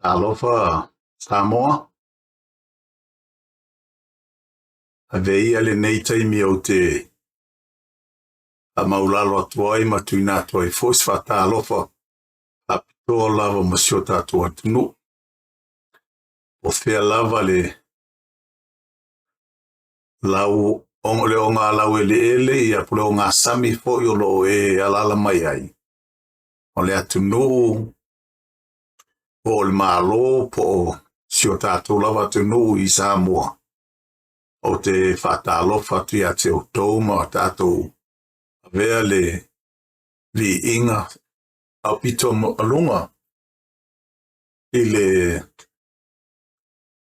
Alofa Samoa aveia le nei taimi o te a maulalo atua ai matuina atua i fos fata alofa a pitoa lava masiota atua tunu o fea lava le lau le o ngā lau ele ia pule o ngā sami fo i o lo e alala mai ai o le atunu o le malo po siota atua lava tunu i Samoa o te fata alofa tia te o toma tatou avea le li inga au pito alunga i le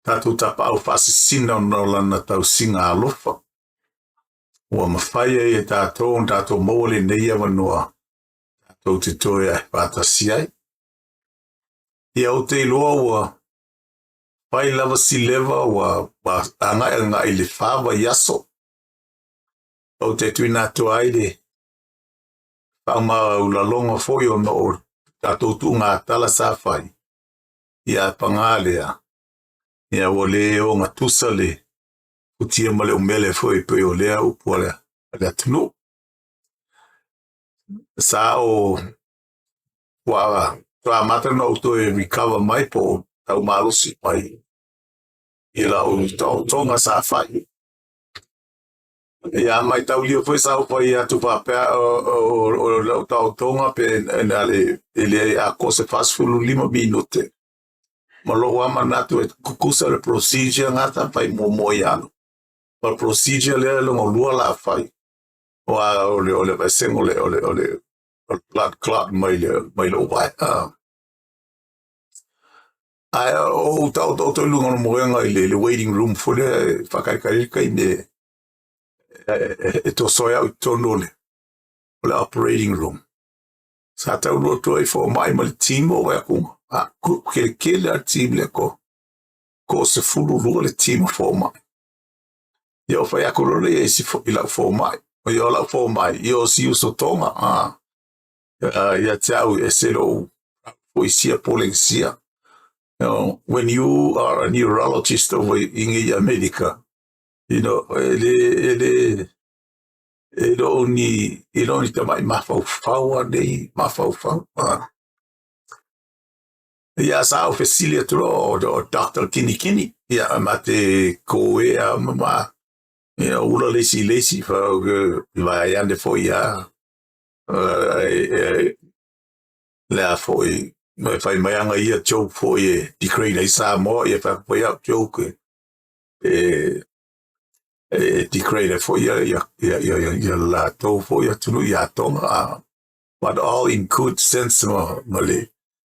tatou tapa au fasisina no lana tau singa alofa ua mawhaia i tatou maua le neia wanua tatou te toe ai patasiai ia o te iloa ua pai lava si leva ua anga i le whawa yaso o te tuina atua ai le whauma ulalonga foi o no tatou tu ngā tala sa whai ia pangalea ia o le o ngā tusa le utia male o mele foi pe o lea upua le atunu sa o wa mata no to recover mai po tau malusi mai ila o tonga sa whai ia mai tau lio foi sa upa ia tu pape o tau tonga pe ele a kose fast food 5 minute malo ama natu e kukusa le procedure ngata pai mo iano pa procedure le lo lua la fai o le basengo le blood clot mai lo vai ai o tau lunga mo nga le waiting room for le fakai kai ne e to soia o tonole le operating room sa tau lo to e for mai mal team o wa ku ke le team le ko se fulu lo le team for mai yo fa ya ko le si for mai o yo la for mai yo si uso tonga ya tau e sero poesia polencia. You know, when you are a neurologist over in America, you know, it only tamai mafau nei mafau. Ya sa oficilia tro o Dr. Kini ya mate koe mama you know ula lesi fa vai ande foi ya la foi mai fai mai anga ia chou foi decree sa mo ia fa foi out joke decree foi ya la to foi ya tunu ya tonga but all in good sense male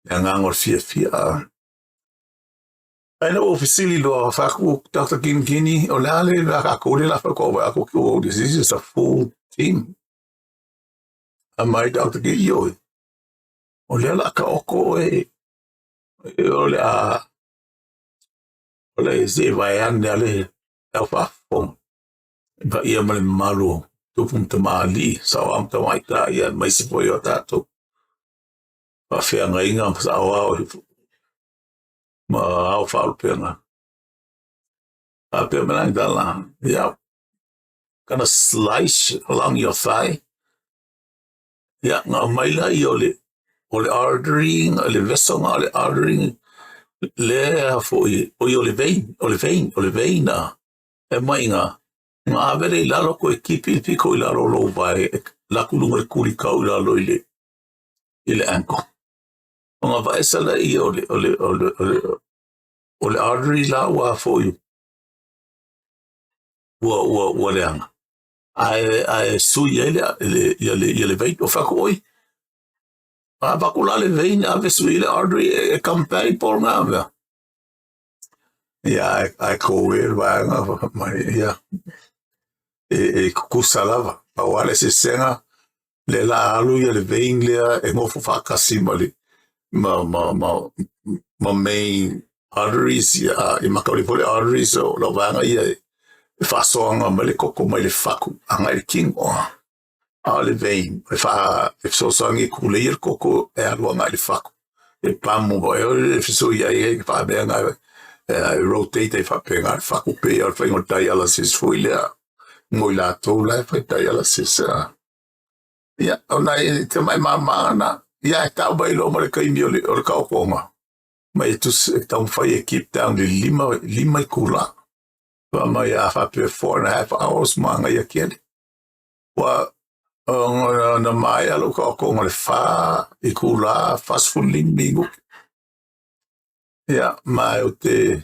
ngangor fia I know officially lo fa ku Dr. Kini o lale la ko le la fa ko this is a full team my Dr. Kini yo o le la ka oko o le se vai andale alfa fom ba ia mal malu tu punta mali sa am ta mai ta ia mai se foi o tato pa fia ngainga sa wa ma alfa pena a pena dala yeah gonna slice along your thigh yeah nga mai la o le artery le vessel le artery le foi o le vein e mai nga vele la lo ko ekipi piko la lo vai la kulunga le kuli kau la lo ile anko nga vai sala o le artery la wa foi wa le anga ai sui le vein o fa koi va kula le vein ave sui le artery e campai por nga yeah, I call it my yeah. Kusalava. Awale se senga le la alu ya le vein le e mo fa kasima le my main arteries I makaulipole arteries o lo vanga ia whasoanga ma le koko mai le whaku anga le king o a le vein e sosangi kuleir koko e alua ngai le whaku e pamu e fiso ia e wha mea rotate e whapenga le whaku pe al whaingo dialysis fuilea ngoi la tau lai whai dialysis ia ona e te mai mamana ia e tau bai lo ma le kaimi o le kaukonga mai tus e tau whai e keep down le lima I kula wa mai a whape 4.5 hours manga ia kiene wa na mai alo kaukonga le wha I kula fast food mingu ia mai o te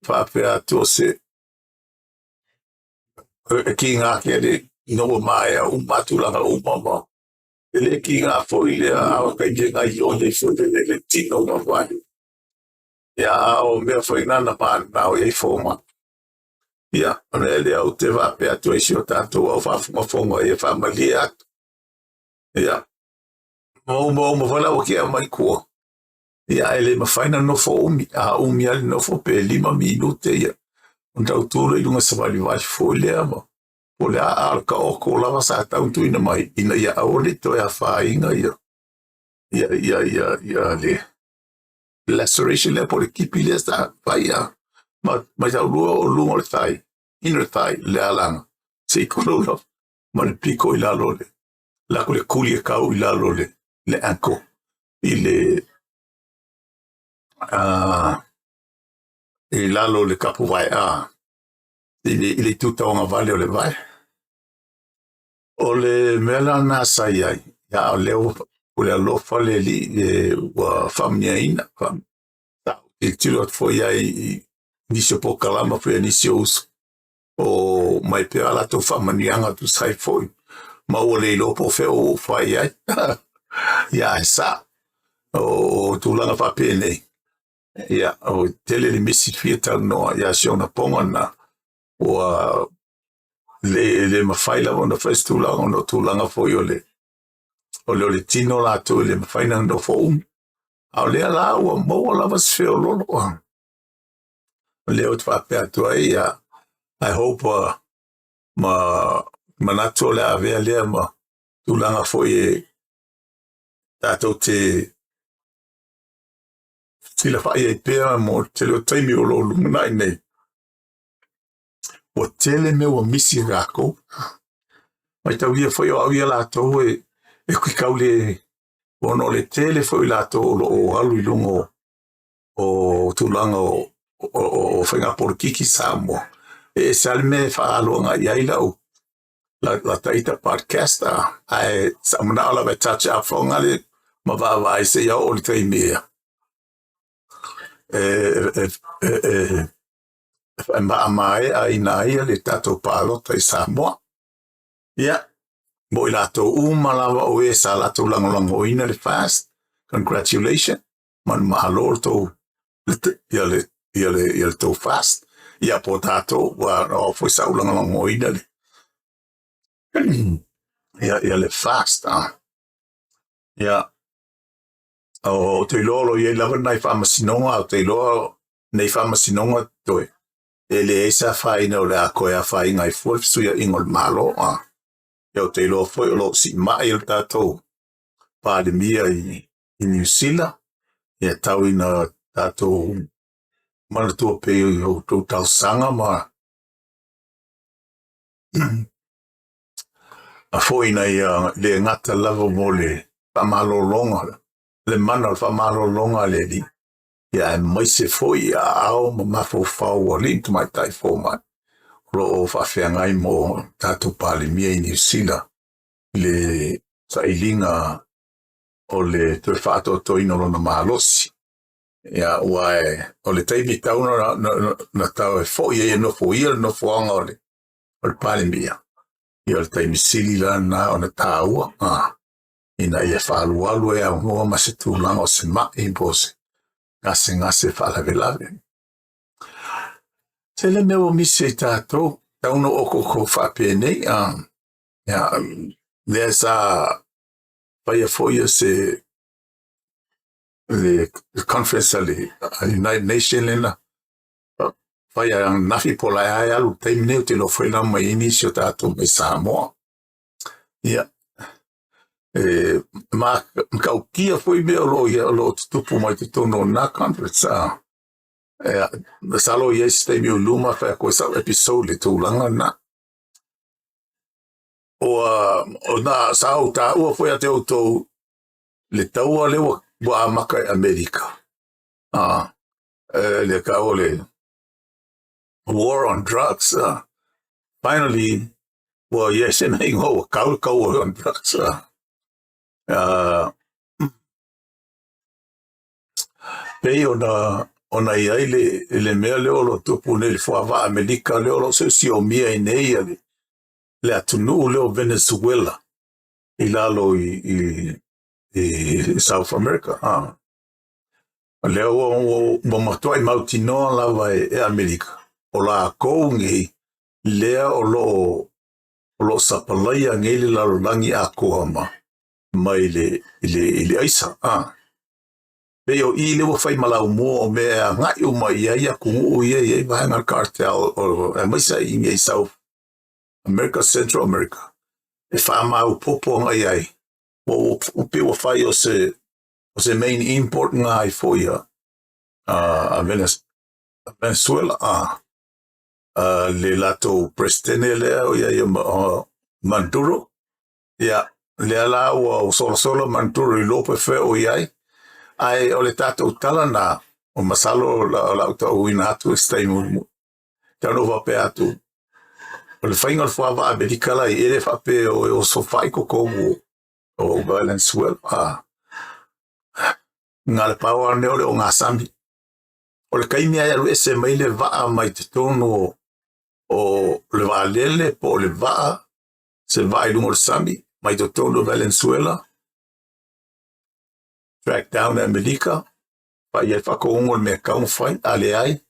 whape ato se ki ngā kiene no mai a umatulanga umama ele ki ngā foi le a kai ngā I o le foi le tino no wai ia o mea foi nana man na o e foma ia ona ele au te vape atu e si o tātou au whafunga e whamali atu ia mo wala o kia mai kua ia ele mawhaina no fo umi a umi ali no fo pe 5 minute ia on tau tūra I lunga samali vai foi lea ma o le a ka o ko lava sa tau tu ina mai ina ia au le to ia whainga ia le laceration le por kipi le sta vai ma tau lua o lunga le thai inner thigh le alanga se kololo ma le piko I lalo le la ko le kuli e kau I lalo le ankle I lalo le kapu vai I le tutaonga vale o le vai o le mela na sai ai ya leo o le alofa le li wa famia ina fam e tiro foi ai nisio po kalama foi nisio uso o mai pe ala to famanianga tu sai foi ma o le lopo fe o fai ai ya sa o tu langa fa pene ya o tele le misi fieta no ya siona ponga na o le mafaila ona first tu langa no tu langa foi o le tino la to le mafaina no fo a le ala o mo la vas fe o lo le o tfa pe to ai I hope ma nato le ave le ma tu langa foi tato te la fa e pe mo te lo taimi o lo lumai nei o tele me o misi rako mai tau ia foi o ia la to e ki kaule o no le tele foi la to o alu I lungo o tu langa o whainga por kiki Samoa e salme fa alonga ia ila o la taita podcast ai samana ala ve touch up fonga le ma va vai se ia o le taimea ma mai ai nai le tato palo tai Samoa ia mo I lato umalawa o e sa lato langolango ina le fast congratulations man mahalo to ia le to fast ia po tato wa o foi sa langolango ina le ia le fast ia o te lolo ia lava nai fa masinonga o te lolo nei fa masinonga toe ele esa fa ina o le a koe a fa inga I full suia ingol malo ia o te lolo foi o lo si mai o tato pa de mia I New Zealand ia tau ina tato mana tua pe o tau tau sanga ma a foi na ia le ngata lava mo le pamalo longa le mana pamalo longa le di ia mai se foi ao ma fo fa o link mai tai fo ma ro fa fianga I mo tato pale mia I New Zealand le sailinga o le te fato to ino na malosi ia uae o le taimi tau na tau e foi e no foi no foanga o le pale mia ia le taimi sili la na o na taua ina ia whaalualu e au ngoa ma se tūlanga o se mai pose ngase whaalavelave tele mea o mise I tātou tauno o whape nei there's whaia foi se le conference le United Nations lena fai ang nafi pola ai alu taimi neu te lo whaina mai inisio tātou mai Samoa. Ia. Ma kaukia foi mea lo tupu mai te tono na conference salo yes taimi o luma fai koe sa episode le tūlanga na. O na sao ta ua foi a te autou le taua le wa amaka Amerika. Le ka ole war on drugs. Finally, well, yes, and I go war on drugs. Pei ona ia le mea leo lo tupu ne le fuava Amerika leo lo se si o mia i nei le atunu leo Venezuela i lalo i South America. Leo o matuai mautinoa lava e Amerika. O la koungi lea o lo sapalaya ngeli lalo langi a kohama mai le aisa. Peo I le wafai malau mo o mea ngai o mai ia kungu ia vahanga cartel o maisa I ngai South America, Central America. E wha au popo ngai ai. O pe wafai o se main import ngai fo ia a Venezuela. Le lato prestene lea o ia Maduro. Ia lea la o solo Maduro I lope fe o iai. Ai o le tatou tala na o masalo la uta uina atu stai mu. Tano vape atu. O le whainga le whaava Amerika la I ere whape o sofai ko o Venezuela. Ngā le pawa ne ole o ngā sambi. O le kaimi ai alu ese mai le vaa mai te tono o le vaa lele po le vaa se vaa I lungo le sambi mai te tono Venezuela. Track down Amerika. Pa ia whakaongo le mea kaunga whai ale ai.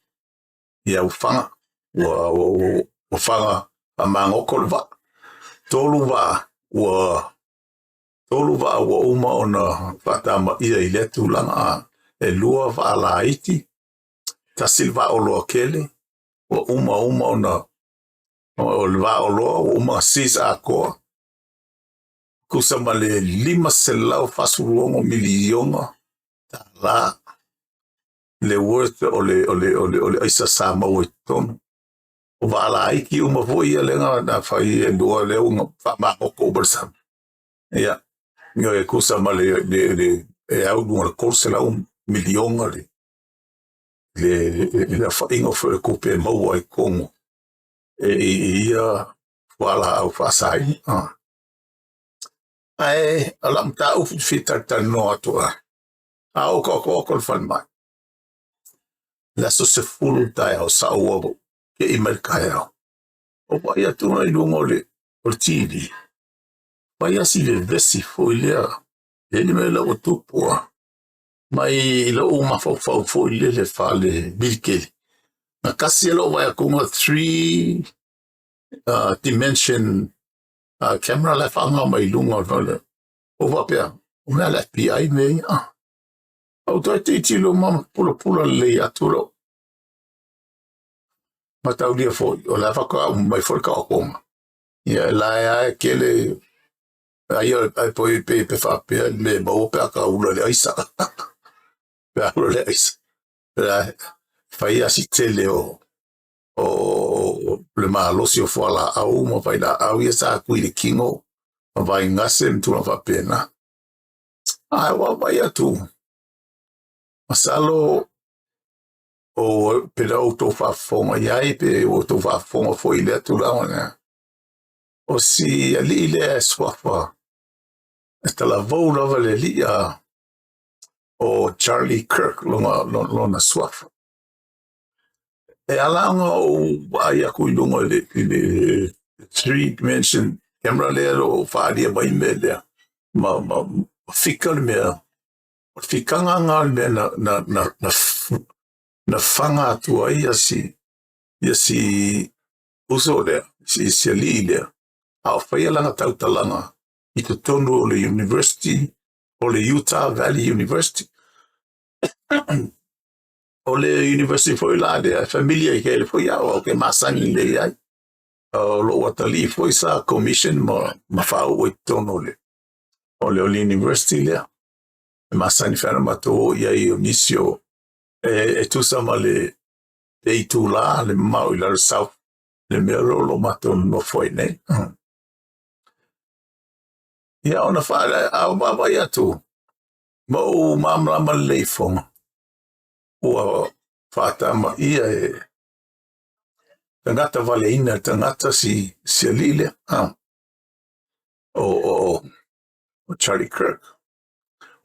Ia ufanga. Ufanga a mangoko le vaa. Tolu vaa ua uma o na whatama ia I letu langa e lua vaa la Haiti. Tasil vaa o loa kele. Ua uma o na o le vaa o loa ua uma sisa a koa. Kusama le 5 selau fasurongo milionga ta la le worth o le aisa Samoa I tono. O vaa la Haiti uma voi ia lenga na whai e lua leo nga whamangoko o bersam. Ia. Nyo e kusama le au dunga le korselau milionga le whainga whare kupe maua I Kongo. Ia wala au whasai. Ai, alam ta ufu fitar no atua. O ko le fan mai. La so se fulu tai au sa uavo. Ke I merkai au. O pa ia tuna I lungo le tili. Pa ia si le vesi fo I lea. Ele me la o tupua. Mai la o mafau fo I le fale bilkeli. Na kasi alo vai akuma 3 dimension camera la fanga mai lunga vale. O vapea. O mea la PI me. Au toi te tilo mama pula le aturo. Matau lia foi. O la whaka mai whaka o konga. Ia la e kele. Ai poi pe whapea me mau pe aka ula le aisa. Pe ula le aisa. Fai asi tele o le malosi o whala au ma fai la au ia sa kui le kingo ma vai ngase mtuna whapena. Ai wa vai atu. Masalo o pera o to whafonga iai pe o to whafonga fo I le atu lawana. O si ali le swafa. Esta la vau lava le lia o Charlie Kirk lona swafa. E alanga o aia kui lunga le 3 dimension camera lea o whaaria mai me lea. Ma fika le mea. Fikanga ngā le mea na whanga atua ia si uso lea. Si ali lea. A whaia langa tautalanga I te tonu o le university, o le Utah Valley University. O le university foi la de familia I ke le foi o ke masani le ai. O lo watali foi sa commission ma fa o tono le. O le university le. Masani fana mato ia I misio tu sama le e tu la le mau I la south le mero lo mato no foi ne. Ia ona fa a baba ia tu. Mo mamla ma le fonga. O fatama ia tangata valeina tangata si alile o Charlie Kirk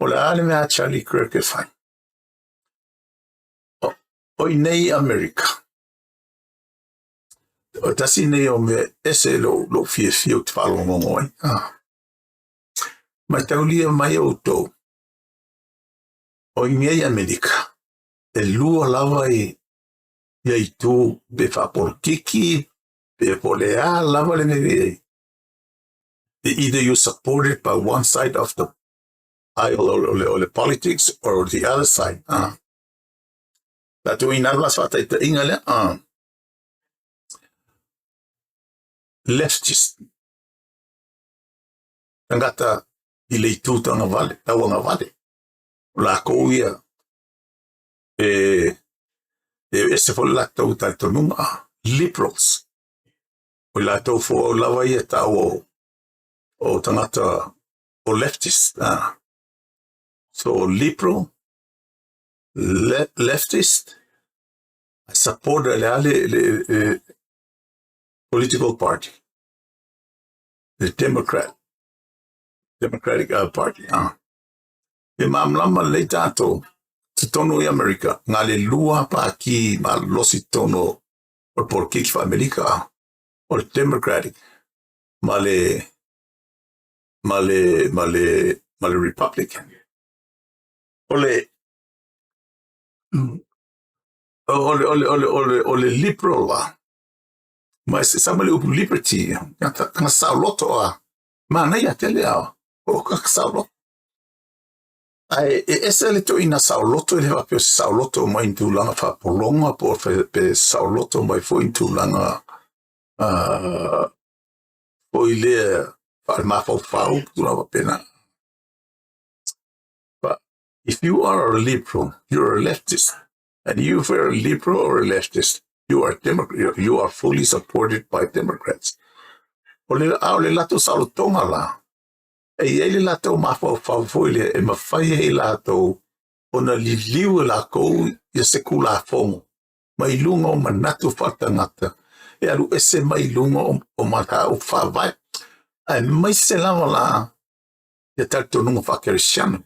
o le ale mea Charlie Kirk e fai o nei America o tasi nei o me ese lo fie o te whalongongo ai mai taulia mai o tau o nei America e lua lava I tu be whapor kiki be polea lava le nei either you support it by one side of the aisle or the politics or the other side. That we not was what I ingale leftist. Tangata I tu tanga vale, tawanga vale. La koia se fo la tau tato nunga liberals. O la tau fo lava ia tau o tangata o leftist. So liberal, leftist, I support the political party, the Democratic Party. E mamlama le tato te tono I America, ngā le lua pa ki ma losi tono o por kiki fa America, o Democratic, ma le Republican. O le liberal la. Mas sa male upu liberty. Tanga sa loto ma na ia tele o ka sa loto. Ai ese le to ina sa loto le va pe sa loto mai tu langa fa polonga por pe sa loto mai fo tu langa o ile fa ma fa tu la pena. But if you are a liberal, you're a leftist. And if you're a liberal or a leftist, you are Democrat. You are fully supported by Democrats. O le lato salotonga la. E le lato mafau le e mawhai e lato ona liliu e la kou ia se kula fongo. Mai lunga o manatu whatangata. E aru ese mai lunga o mata o whawai. Ai mai se lama la ia tartonunga whakeresiano.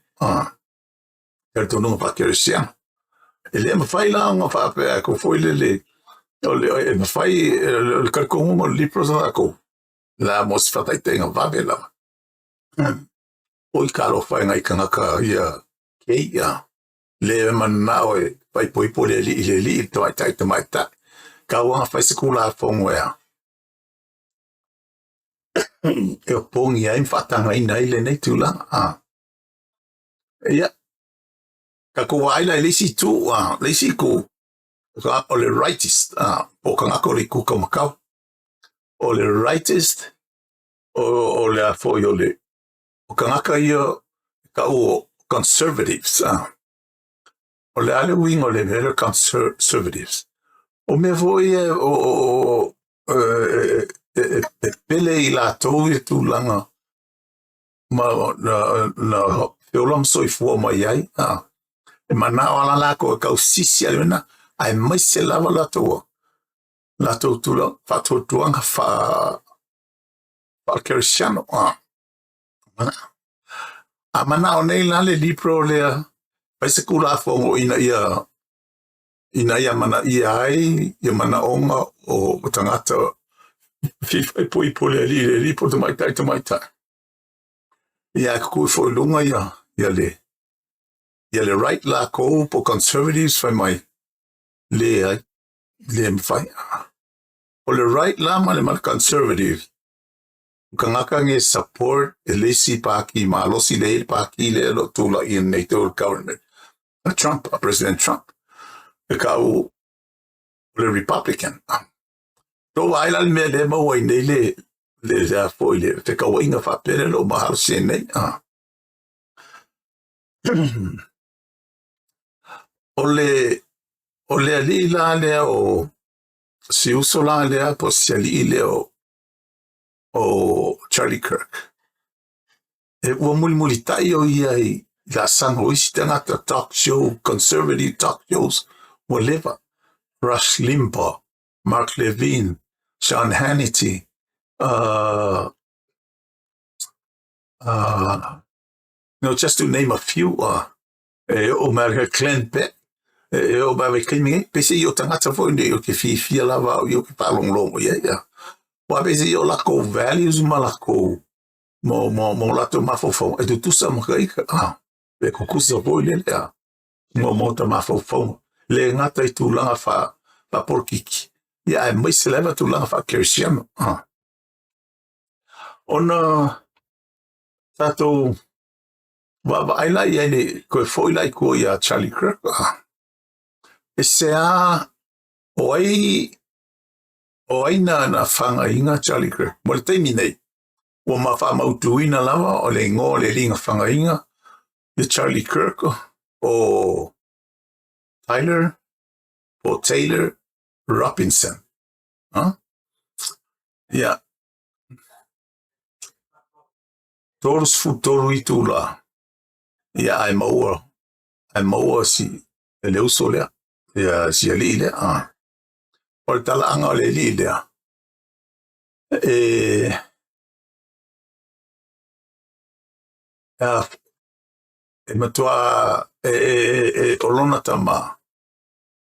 Tartonunga whakeresiano. E le mawhai la ngā whapea ko foile le e mawhai le karkongo le prosa ako la mos whatai te ngā wabe la o I karo whai ngai kangaka ia kei ia le manao e whai poipo le li to ai tai te mai ta ka wanga whai se kula whongo ea e o pongi ai mwhatanga I nei le nei tūlanga ia ka ko ai la leisi tu leisi ko ka o le rightist po ka ko le ku ka makau o le rightist o le afo yo le o ka ia ka o conservatives o le ale wing o le very conservatives o me voi o pele I la tau e tu langa ma na feolam soifua mai ai e mana o ala la ko ka sisi ale na ai mai se lava la tau tu la fa tu tuanga fa keresiano mana o nei la le libro le pai se kula fongo ina ia mana ia ai ia mana onga o tangata fifa poi pole li po te mai tai ia ku fo lunga ia le right la ko po conservatives fai mai le fai o le right la ma le conservative kangaka nge support elisi paki malosi le paki le lo tula in NATO government President Trump. E ka o le Republican. So aila me le mo i nei le a foi le te ka winga fa pele lo mahal se nei. O le ali la le o si uso la le po si ali le o Charlie Kirk. E ua muli tai o ia i la sanga o isi tangata talk show, conservative talk shows, whatever. Rush Limbaugh, Mark Levine, Sean Hannity, just to name a few, o America Glenn Beck, o Barry King, pese yo tangata fo ndi yo ke fia lava yo ke palonglongo ya. Wa pese yo lako values malako mo lato mafofo e tu sa mo kai e kukusa fo le ya. Mo ta mafofo le ngata I tu langa fa pa porkiki. Ya e mai se leva tu langa fa Cristiano. Ona tato wa ai lai ene ko foi lai ko ya Charlie Kirk. E se a o ai na fanga inga Charlie Kirk. Mo le taimi nei. O ma fa mautuina lava o le ngō le linga fanga inga le Charlie Kirk o Taylor Robinson. Yeah. Todos futuro I tula. Yeah, I'm over si le uso le. Yeah, si ali le. O le tala anga o le li le. E matua olona tama.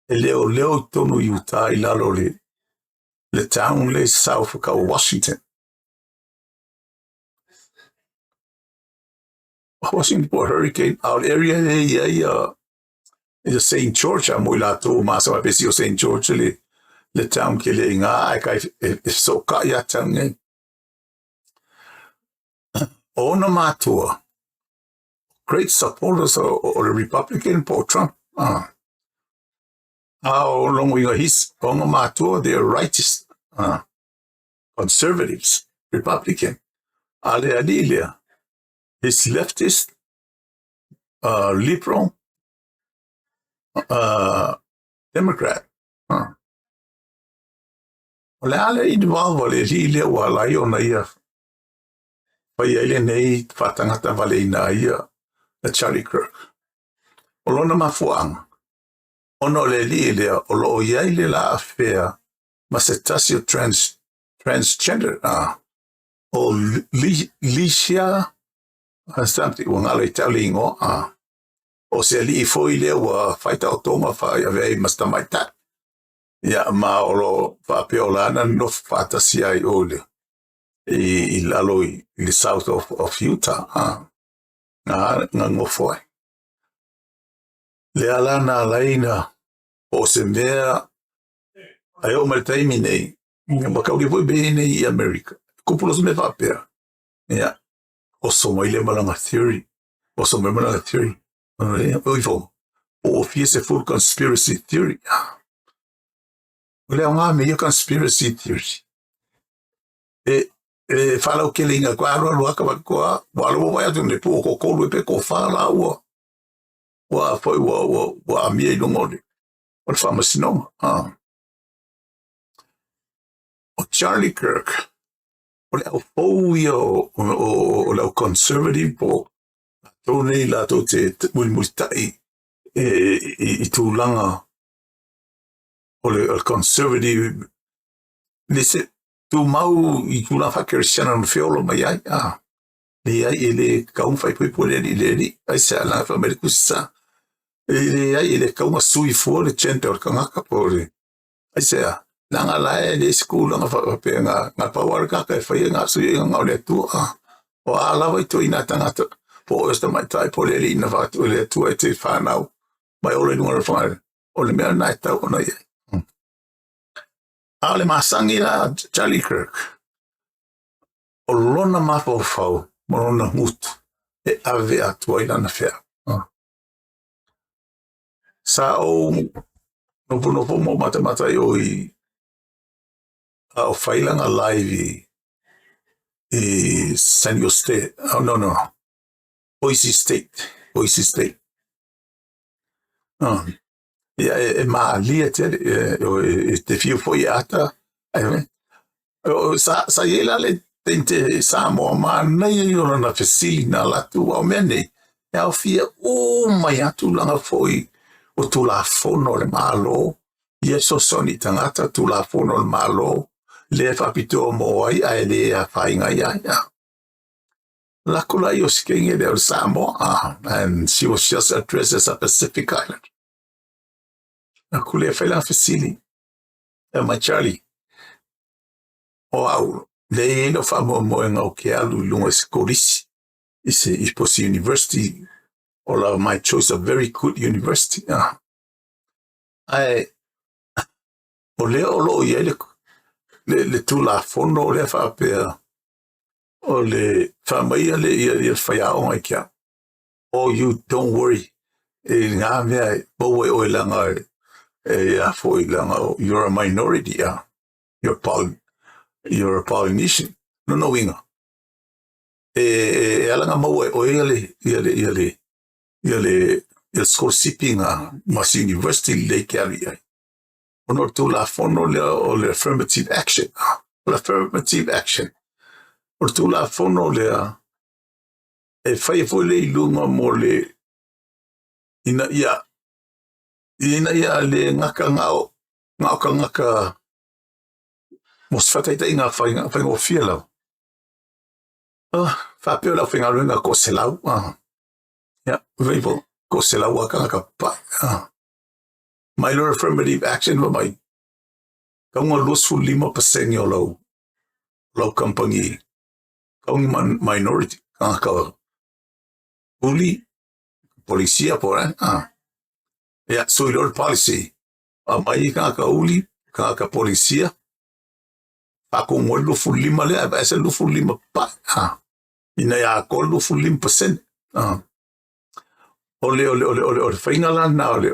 E leo tonu Utah I lalo le town le south ka Washington. Washington for hurricane out area is St. George mo lato masa besi St. George le town ke le nga ka so ka ya tang ona matua great supporters of the Republican for Trump. How long we are his ona matua they're righteous conservatives Republican ale alilia his leftist liberal Democrat. Le ale involve le li wala yo na ia. Pa ia nei fatangata vale na ia na Charlie Kirk. Olona mafuang. Ono le li o lo ia la affair masetasio transgender. O Licia something wangala italingo o se li foi le wa faita automa fa ya vei mastamaita ya ma olo fa peolana no fata si ai ole I laloi the south of Utah na ngo foi le alana laina o se mea ai o maltai minei ma ka ke foi bene I America kupulos me fa pera ya o so mai le malanga theory o so mai malanga theory o fiese full conspiracy theory. Le nga me conspiracy theory. Fala o que linga kwa ro ka kwa walo wa ya tune po ko pe ko fala wa foi wa mi no ngode. O famous no. O Charlie Kirk. O le conservative po Tone la to te multai I tulanga o le conservative lise tu mau I tula fa Cristiano no fiolo mai ai le ai ele kaun fai poi pole le ai sa la fa merikusa le ai ele kaun sui fo le center o kanga pole ai sa langa la le school nga fa pe nga power ka fa nga sui nga le tu o ala vai to ina tangata po esta mai tai pole le ina va to le tu te fa now mai ole no fa o le mea nai tau ona ia. Ale masangi la Charlie Kirk. O lona mapo fau, mo lona mutu, e ave atua I lana fea. Sa o nopo mo mata yo o failanga live San Jose. Oh, no. Boise State. Maalia te te fiu foi ata. Sa yela le tente Samoa mana yo na fesili na latu o mene. Ya fia mai atu langa foi o tula fono le malo. Yeso soni tangata tula fono le malo. Le fapito mo ai le a fainga ya. Lakula yo skenge de Samoa, and she was just addressed as a Pacific Island. Lakula fela fesili. My Charlie. Wow. Le no famo mo nga ke alu lunga skolisi. Is posi university. All of my choice a very good university. I ole ye le tula fono le fa pe o le famia le fa o kia. Oh, you don't worry. Nga me bo o langa foi langa you're a minority. You're a Polynesian. No winga. Alanga mo o ele il scorsipinga mas university le carry. Ono to la fono le affirmative action. Affirmative action. O to la fono le fai foi le lunga mo le ina ia le ngaka mos fataita inga fai o fiela. Fa pe la finga lunga ko selau. Yeah, very ko selau ka pa. My affirmative action for my kung lusul 5% yo low company kung minority ka uli policia por yeah, so your policy mai ka uli ka policia ako mo lusul 5 le asa lusul 5 pa ina ya ko lusul 5%. Ole faingala na ole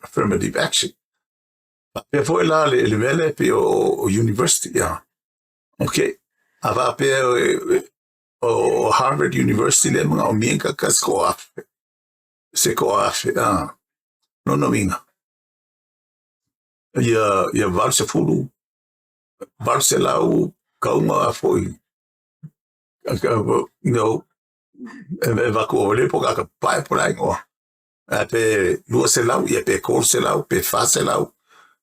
affirmative action. Pe foi la le vele pe o university Okay. Ava pe o Harvard University le mga omienka kasko afe. Seko afe. No minga. Ya varse fulu. Varse lau kauma foi. Eva ko ole po ka pai por aí ngo. Pe lua se lau, ya pe kor se lau, pe fa se lau.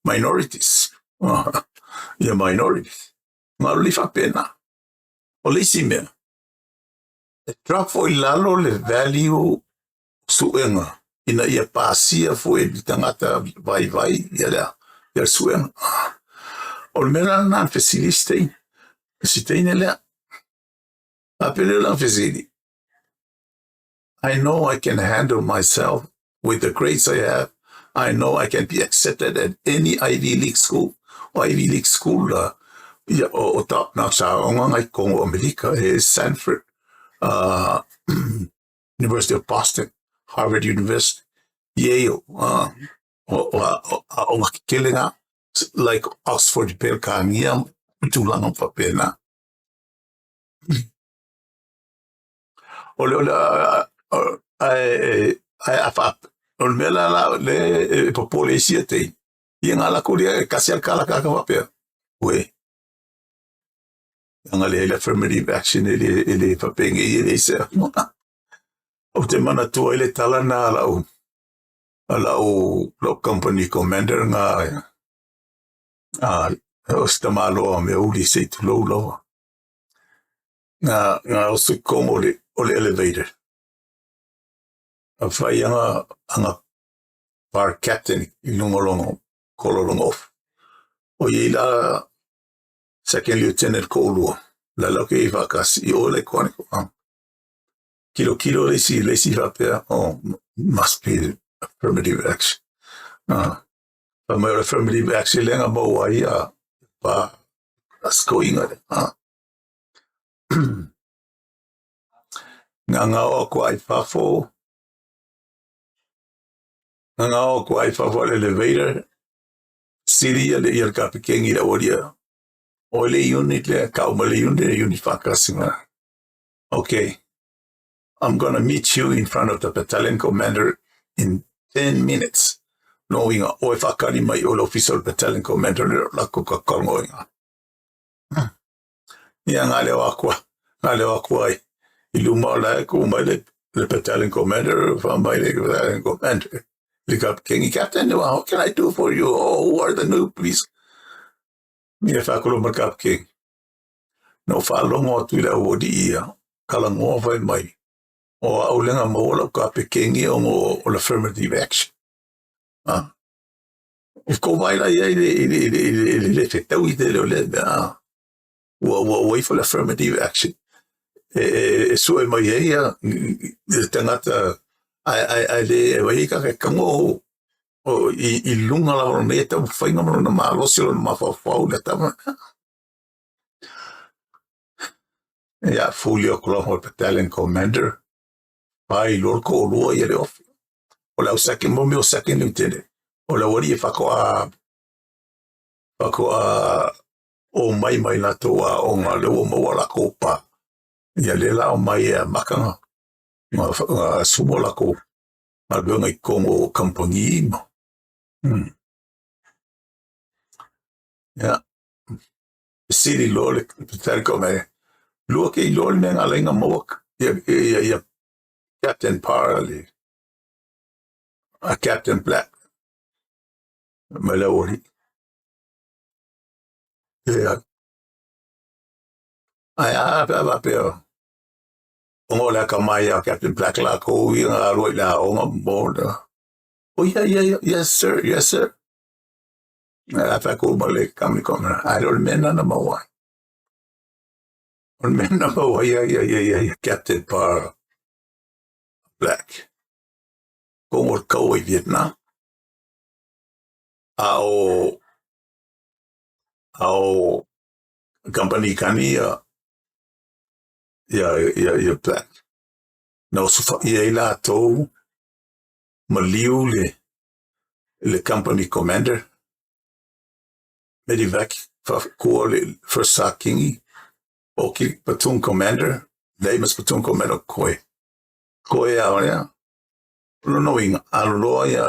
Minorities. Minorities. Ma li fa pena. O le simea. E tra foi lalo le value suenga. Ina ia pasia foi di tangata vai ia suenga. O le mera na fesiliste. Siteine lea. Apele la fesili. I know I can handle myself with the grades I have. I know I can be accepted at any Ivy League school. Ivy League school o top notch ngai ko America is Stanford, University of Boston, Harvard University, Yale, o makikilinga like Oxford Pelkangia tulang pa pena. Ol mela le population te yang ala ko dia kasi kala ka pa we ang ale affirmative action ele papenge ele se o te mana tu ele tala na ala o lo company commander nga o stamalo me uli se tu lo nga o se como le elevator a fai anga bar captain ilungolongo kololongo o ila second lieutenant kolu la loke vakas I ole koniko kilo le si rapea must be affirmative action but my affirmative action lenga mo ai pa askoinga nga o ko ai fafo nga o ko ai fa elevator Syria le ia ka pekengi la oria. O le unit le ka o le unit whakasinga. Okay, I'm going to meet you in front of the battalion commander in 10 minutes. Knowing o e whakari mai o le official battalion commander le lako ka kongoinga. Ia ngā leo akua ai. I luma o lai ko mai le battalion commander, wha mai le battalion commander. Le ka pekengi, Captain, what can I do for you? Oh, who are the new police? Mia whakolo ma ka pekengi. No whalongo atu i la uodi ia. Kalangoa vai mai. O aulenga maola ka pekengi o la affirmative action. If ko mai la ia le te tau i te leo le wa for affirmative action. So e mai ia tangata ai le wai ka kango o I lunga la ro ne tau whainga mo na malosi o na mawhawhau le tama. Ia fully Oklahoma battalion commander. Pai lorko o lua ia le ofi. O lau second mo o second lieutenant. O lau wari e whakoa o mai na toa o ngā leo mawala kopa. Ia le lao mai e makanga. Ngā sumo lako. Ngā lunga I kongo kampani ima. Yeah. City law le battalion me. Lua ke I lor me ngā lenga mawak. Ia Captain Parley. Captain Black. Malawari. Yeah. I apeo. Ongo la kamaya Captain Black la ko I ngā roi la onga border. Oh yeah. Yes sir. I ko male kami kona. I don't remember number one. Yeah. Captain Par Black. Kongo ko I Vietnam. Ao company kani ya Black. No so ia la to maliu le company commander. Medivac for le first sacking. Okay, platoon commander. Damas platoon commander Koe area. No knowing alo ya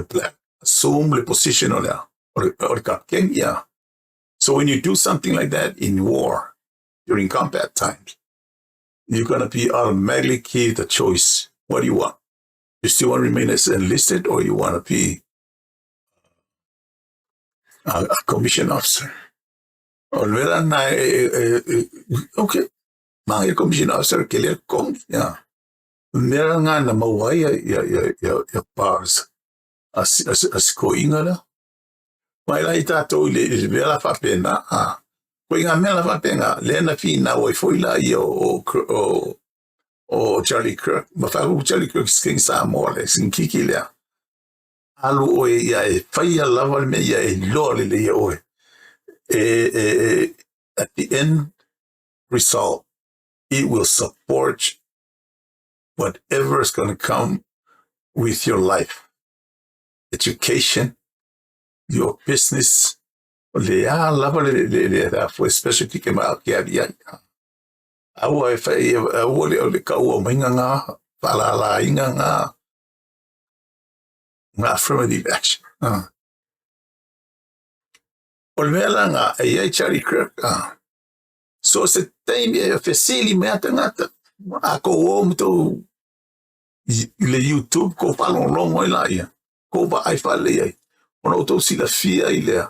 Black. Assume the position on there or captain, yeah. So when you do something like that in war during combat times, you're gonna be automatically the choice. What do you want? You still want to remain as enlisted, or you want to be a commissioned officer? Or okay, my commissioned officer killer comes, yeah. Meron nga na mawai ya pars. As ko ingala. Mai la itato le vela fa pena. Ko inga mela fa pena. Le na fina o foi la o Charlie Kirk. Ma fa Charlie Kirk skin Samoan sin kiki le. Alu o ya fai ya lava me ya lole le ya o. At the end result, it will support whatever is going to come with your life. Education, your business, especially came out here. Awa fa le ka o minga nga palala inga nga affirmative action. Olmela nga ai Charlie Kirk. So se time e facili meta ngata. Ako o mto le YouTube ko falon longo ila ia. Ko ba ai fale ai. Ono to si la fia ile.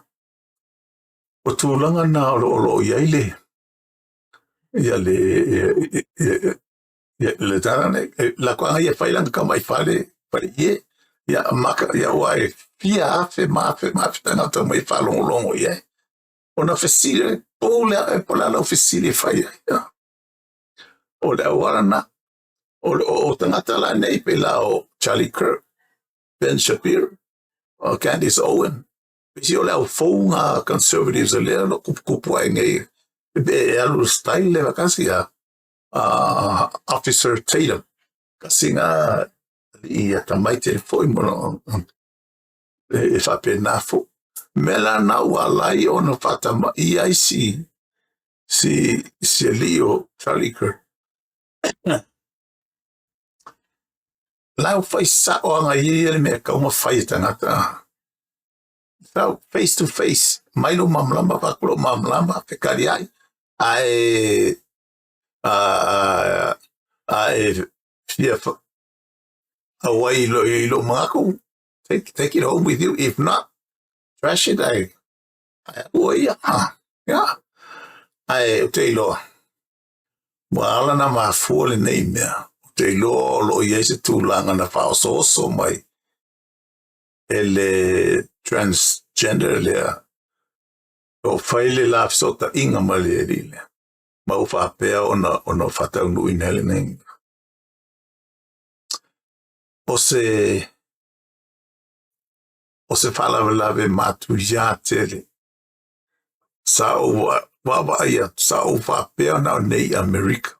O tulanga na lo ia ile. Ia le tarane la kwa ia failang ka mai fale ye. Ia maka ia wai fia afe na to mai falon longo ia. Ona facile pola la facile fai. O le warana o tangata la nei pe la o Charlie Kirk, Ben Shapiro, Candace Owen. Pisi o le au fonga conservatives le no kupu ai ngai be alu style le vakasi Officer Tatum kasinga ia tamai te foi mo e whapena fo. Mela na ua lai o na whatama I ai si Leo Charlie Kirk. Lau whai sa o anga I me kauma whai tangata. Lau face to face. Mailo mamlama pakulo mamlama pekari ai. Ai fia away ilo mako. Take it home with you. If not, trash it. Yeah. Ai te ilo. Wala na mafua le nei mea. Te ilo lo iese tūlanga na whaososo mai. Ele transgender lea. O whaile la fsota inga mali e rile. Ma o whapea ona whatau nui nele nei. O se whalawelawe matu ia tele. Sa o wawa ia sa o whapea na nei Amerika.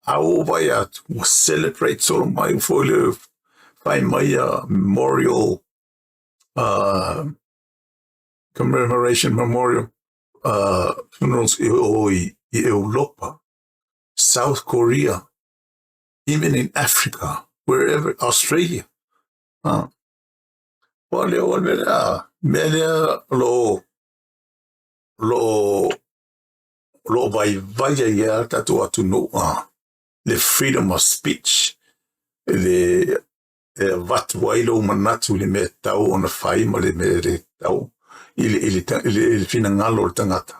A o vai atu o celebrate solo mai foile whai mai memorial commemoration memorial funerals I Europa, South Korea, even in Africa, wherever, Australia. Wale mele lo vai ia tatu atu no the freedom of speech, le vatu wailo manatu le me tau ona whai ma le me re tau ili fina ngalo le tangata.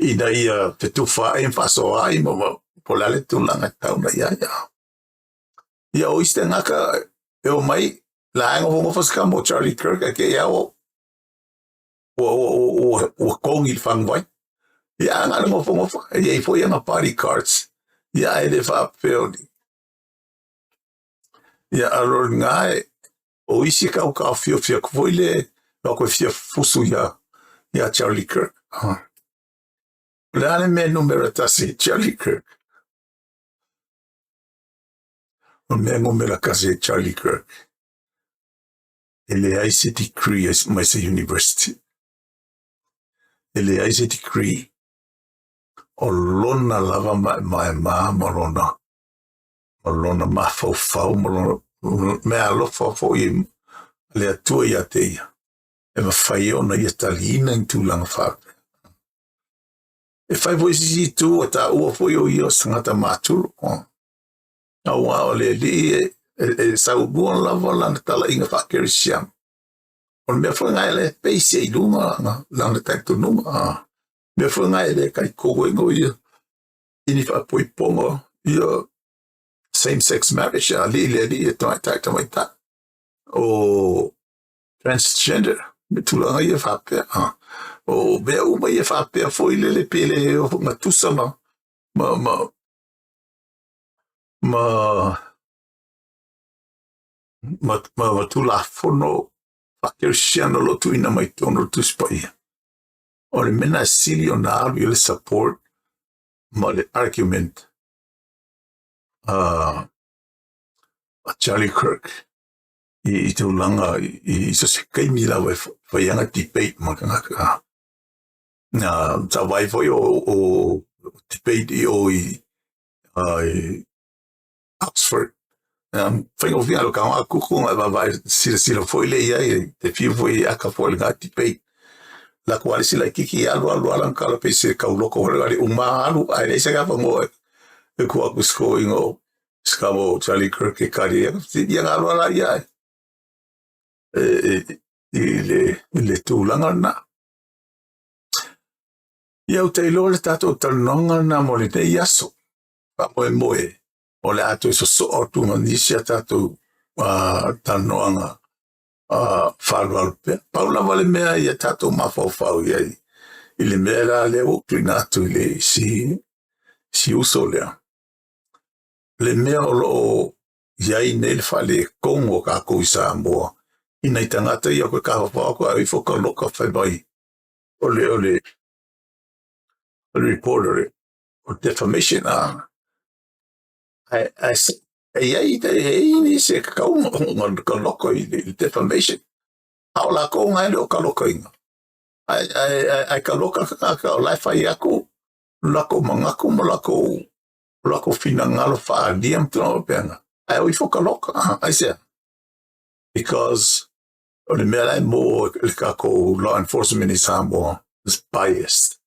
Ina ia petufa e mfaso ai ma polale tulanga tau na ia. Ia oiste ngaka e o mai la anga vongo faska mo Charlie Kirk ke ia o kongi le fangwai. Ia anga mo vongo fa ia I foi anga party cards. Ia ele fa peoni. Ia alor ngai o isi kau ka fio kufoile no ko fia fusu ia Charlie Kirk. Lane me numero tasi Charlie Kirk. O me numero kasi Charlie Kirk. Ele ai se decree mai se university. Ele ai se decree o lona lava mai marona. Malona mafau malona me alofa fo I le atua ia teia. E mawhai ona ia talina in tūlanga whape. E whai voisi tu o ta ua fo ia sangata māturu. A wao le li e sau buon lava lana tala inga whakeri siam. O mea whangai le peise I lunga lana taito nunga. Mea whangai le kai kogo ingo ia. Ini whapoi pongo ia same-sex marriage. Li e taita mai ta. O transgender. Me tulanga ia whapea. O mea uma ia whapea foi le pele o ngatusa ma tula fono whakerisiano lo tuina mai tono tuspa ia. O le mena sili o na alu le support ma le argument a Charlie Kirk I te ulanga I so se kaimi lawa whaianga debate makangaka. Ta wai foi o debate I Oxford. Whaingo whia lo kaunga kukunga vai sila foi le ia te piu foi aka foi ngā debate. La kuali sila kiki alu alang kala pe se kauloko hore uma alu ai le se kapa mo e kua kusko ingo skamo Charlie Kirk e kari ia alu ala ia le tūlanga na. Iau te ilo le tato tanonga na mo le te iaso. Pa moe. O le ato so o tunga nisia tato tanonga whalwalpe. Paula wale mea ia tato mawhau iai. I le mea la le o klinatu le si uso lea. Le mea o lo iai nele whale kongo kako I Samoa. Ina I tangata ia koe kaha whaako a I whoka loka whai mai. O le reporter o defamation Ni se kakau ka loko I defamation. Au la ko ngai leo ka loka inga. Ai ka loka ka o lai whai aku, lako mangaku mo lako fina ngalo wha liam tino peanga. Ai oi whoka loka, ai se. Because o le mea lai mo le kako law enforcement in Samoa is biased.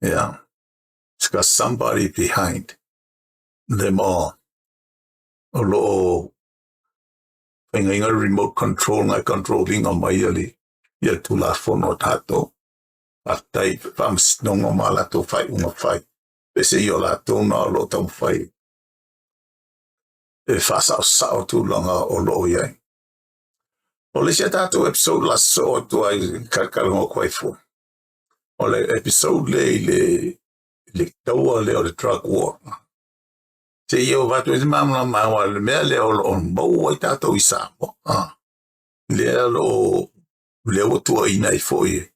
Yeah. It's got somebody behind them all. O loo inga remote control ngai controlling on mai ali. Ia tu la fono tato. Atai fams nongo malato fai unga fai. Pese yo la tona lo tam fai. E fasa sao tu langa o lo iai. O le sia tato episode la so tu ai kalkalongo kwai fu. O le episode le taua le o le drug war. Se yo vatu e mamma mawa le mea le o mau ai tato I Samoa. Le le o tua ina I foi.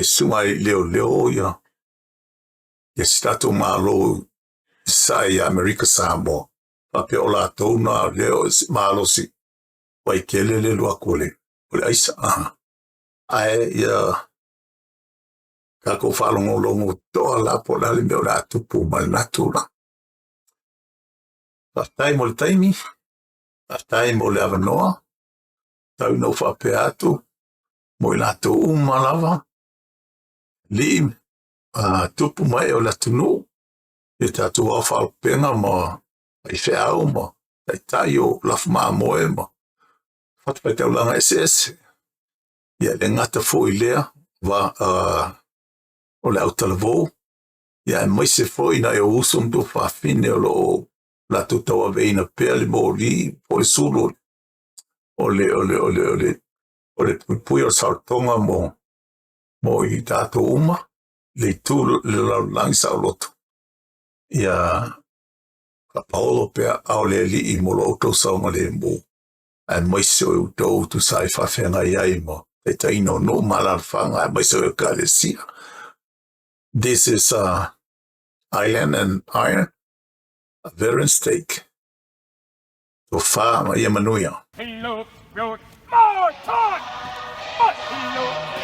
Sumai leo ya. Ye stato malo sai America Samoa. Pape o la tona leo malo si. Wai kele le lua kole. Ole aisa. Ai ya. Kako falongo longo toa la po la le meo la tupu mal natura. Patai mo le taimi. Patai mo le avanoa. Tau no whape atu. Mo I lato umalava. Li tupu mai o la tunu. E tatu au whalpenga ma I whea ma. Tai o lafu maa moe ma. Whatpai tau langa SS. Ia le ngata fo I lea. O le au talavo. Ia mai se fo I na e usum do whawhine o lo la tutawa veina pea le mo li po le sulu. O le pui o saltonga mo I tato uma. Le tu le lau langi sa o loto. Ia ka paolo pea au le li I mo lo auto saunga le mo. Ai mai se o utou tu sai whawhenga iai mo. E taino no malalwhanga ai mai se o ka le sia. This is Island and Iron, a veteran stake. So far, ia manuia. Hello, road, more time! Hello.